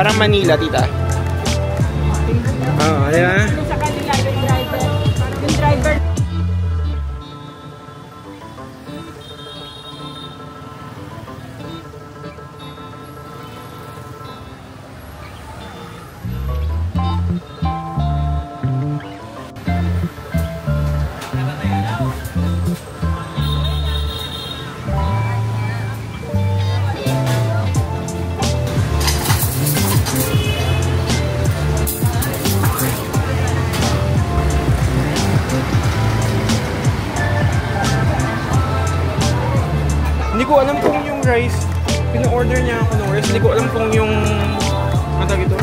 Parang Manila, tita. Oo, di ba? Sa kanila yung driver. Yung driver. Hindi ko alam kung yung rice, pina-order niya ako ng rice, hindi ko alam kung yung, ano tawag ito?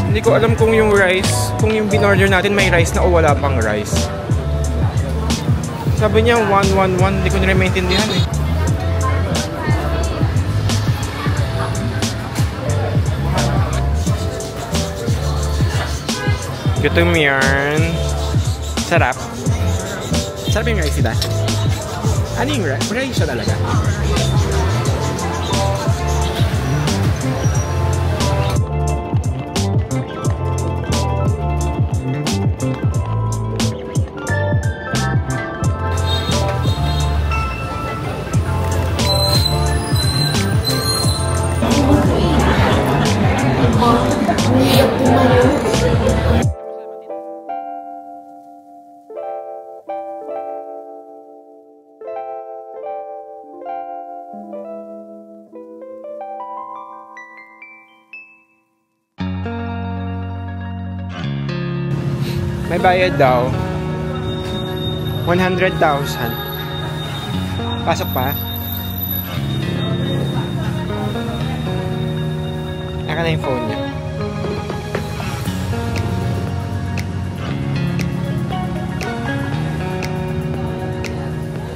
Hindi ko alam kung yung rice, kung yung bin-order natin may rice na o wala pang rice. Sabi niya 111, hindi ko nila maintindihan eh. Gutom yan. Sarap. Sarap yung rice nila. Ano yung rice? Rice siya talaga. May bayad daw. 100,000. Pasok pa? Naka na yung phone niya.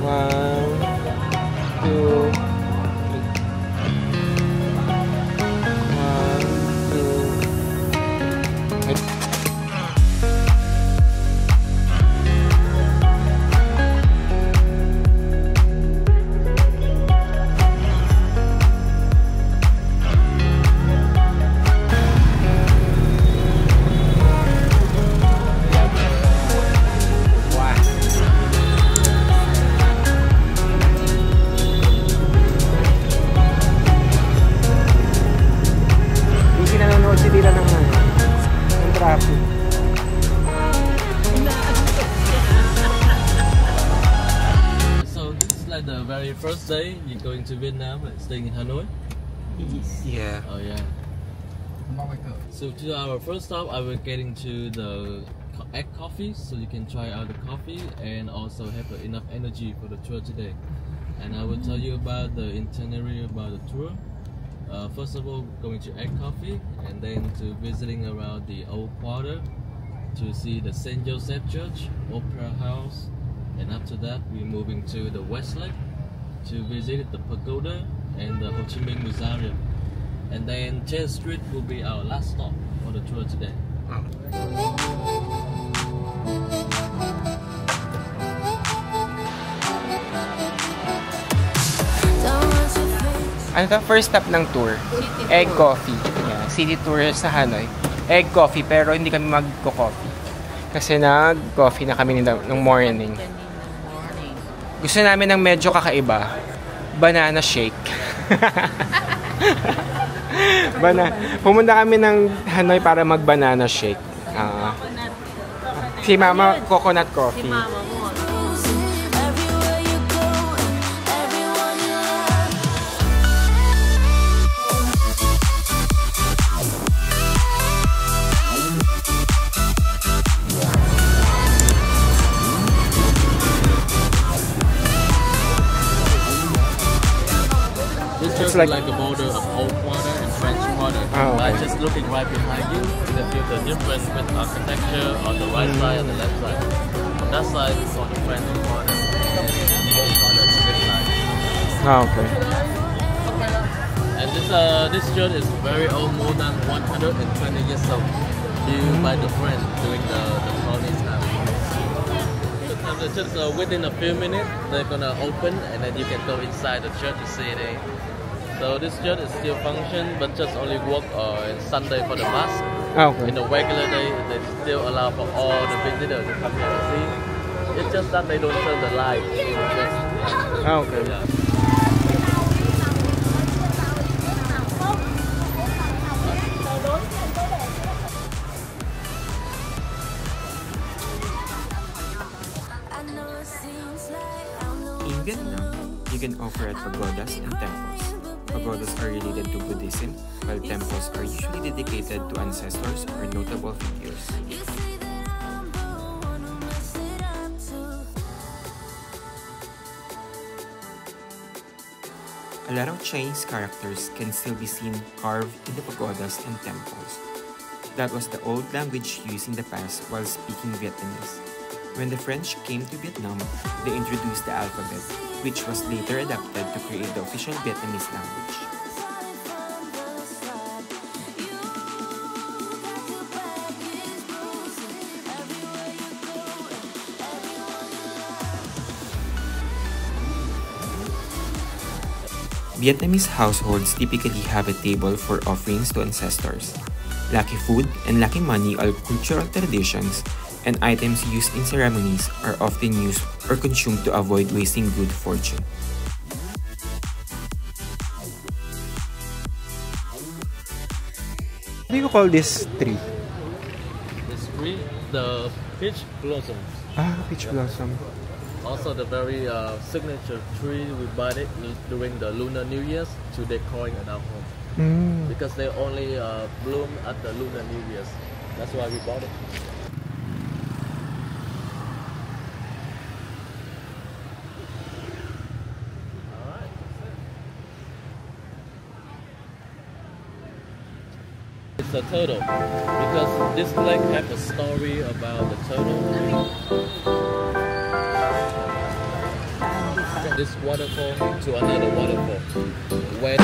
One, two, The very first day you're going to Vietnam and staying in Hanoi? Yeah. Oh yeah. So to our first stop, I will get into the egg coffee, so you can try out the coffee and also have enough energy for the tour today. And I will tell you about the itinerary about the tour. First of all, going to egg coffee, and then to visiting around the old quarter to see the Saint Joseph Church, Opera House. And after that, we're moving to the West Lake to visit the pagoda and the Ho Chi Minh Museum. And then 10th Street will be our last stop for the tour today. Ano to? First stop ng tour? Egg coffee. Yeah, city tour sa Hanoi. Egg coffee, pero hindi kami mag-coffee. Kasi nag-coffee na kami ng morning. Gusto namin ng medyo kakaiba. Banana shake. Pumunta kami ng Hanoi para mag-banana shake. Si Mama, coconut coffee. Si Mama mo. It's like a border of old water and French water. Oh, okay. Just looking right behind you, you can feel the difference with architecture on the right side and the left side. On that side is on the French water. Old water is this side. Okay. And this church is very old, more than 120 years old. Built by the French during the colonies time. So just within a few minutes, they're gonna open, and then you can go inside the church to see it. So this church is still function, but just only work on Sunday for the mass. Okay. In the regular day, they still allow for all the visitors to come here and see. It's just that they don't turn the light. Okay. Yeah. In Vietnam, you can offer at pagodas and temples. Pagodas are related to Buddhism, while temples are usually dedicated to ancestors or notable figures. A lot of Chinese characters can still be seen carved in the pagodas and temples. That was the old language used in the past while speaking Vietnamese. When the French came to Vietnam, they introduced the alphabet, which was later adapted to create the official Vietnamese language. Vietnamese households typically have a table for offerings to ancestors. Lucky food and lucky money are cultural traditions, and items used in ceremonies are often used or consumed to avoid wasting good fortune. What do you call this tree? This tree, the peach blossoms. Ah, peach blossom. Also the very signature tree, we buy it during the Lunar New Year's to decorating at our home. Because they only bloom at the Lunar New Year's. That's why we bought it. Alright. It's a turtle. Because this lake has a story about the turtle. This waterfall to another waterfall. Where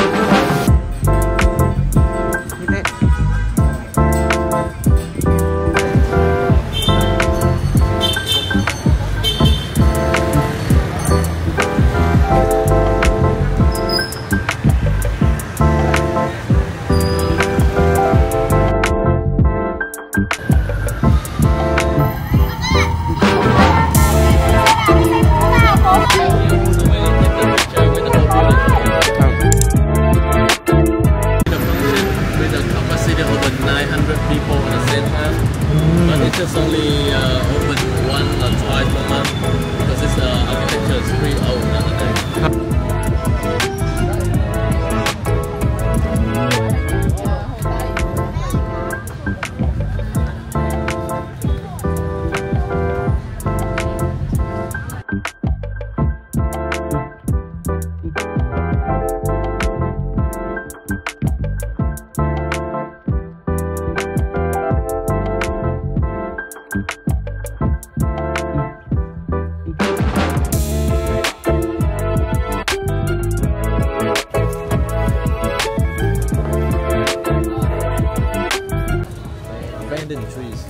it's only open one or twice per month because this architecture is pretty old nowadays. Trees.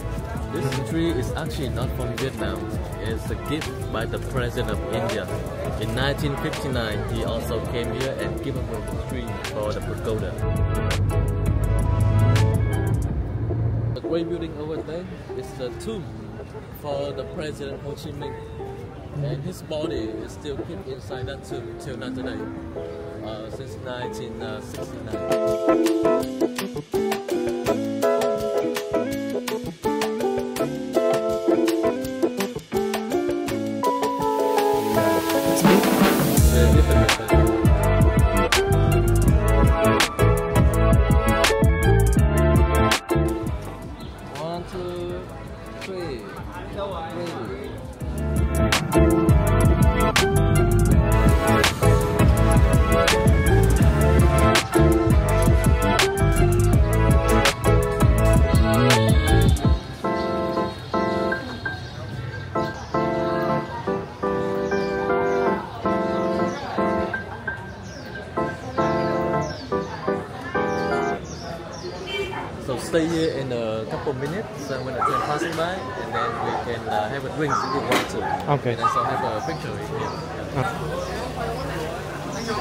This tree is actually not from Vietnam. It's a gift by the President of India. In 1959, he also came here and gave us a tree for the pagoda. The great building over there is the tomb for the President Ho Chi Minh. And his body is still kept inside that tomb till now today, since 1969. So stay here in a couple of minutes when the train passing by, and then we can have a drink if you want to. Okay. And also have a picture in here. 证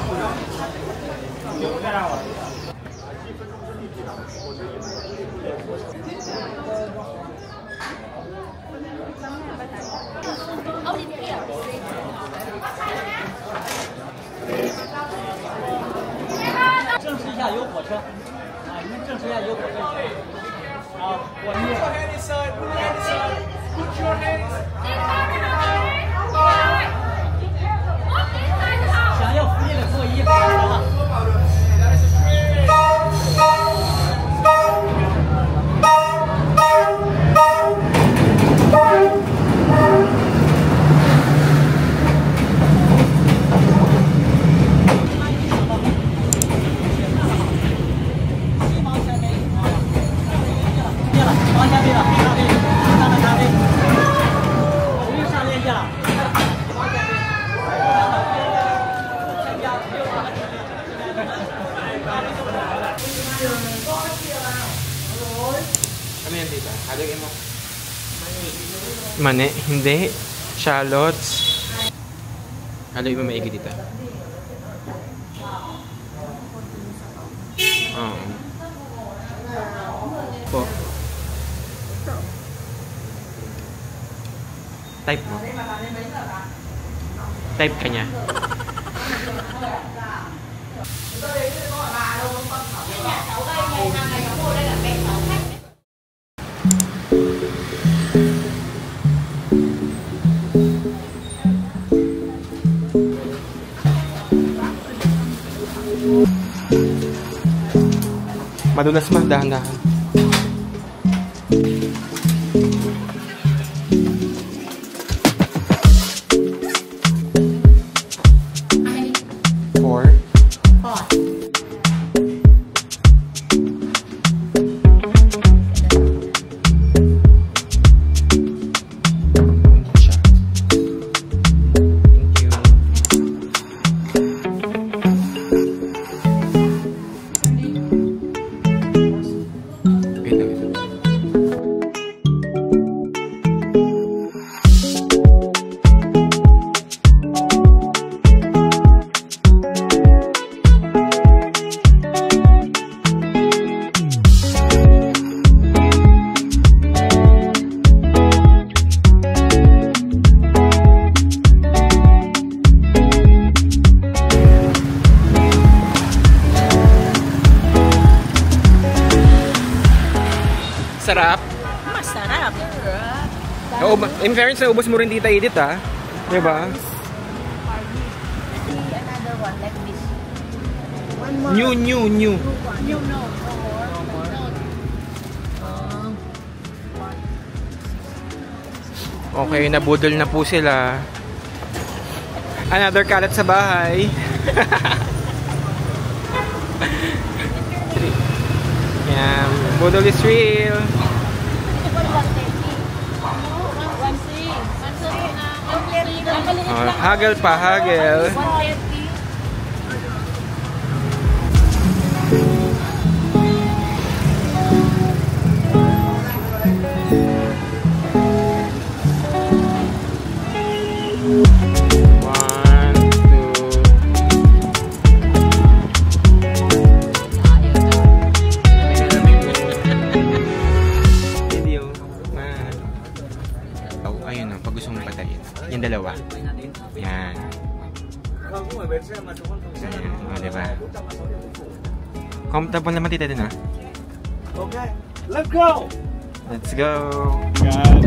实一下有火车啊，你们证实一下有火车啊，我想要福利的座椅啊。Ano yan dito? Haluin mo. Mani? Hindi. Shallots. Haluin mo maigi dito. Oo. Po. Type mo. Type ka niya. Madulas man, dahan-dahan. Sarap. Masarap. In fairness, naubos mo rin Tita Edith, ha? Diba? Another one like this. One more. New. New, no. Okay, nabudol na po sila. Another kalat sa bahay. Yan, budol is real. Oh, hagel pa, hagel. Yung dalawa. Yan. O, diba? Comfortable naman Tita din, ha? Okay, let's go! Let's go! God.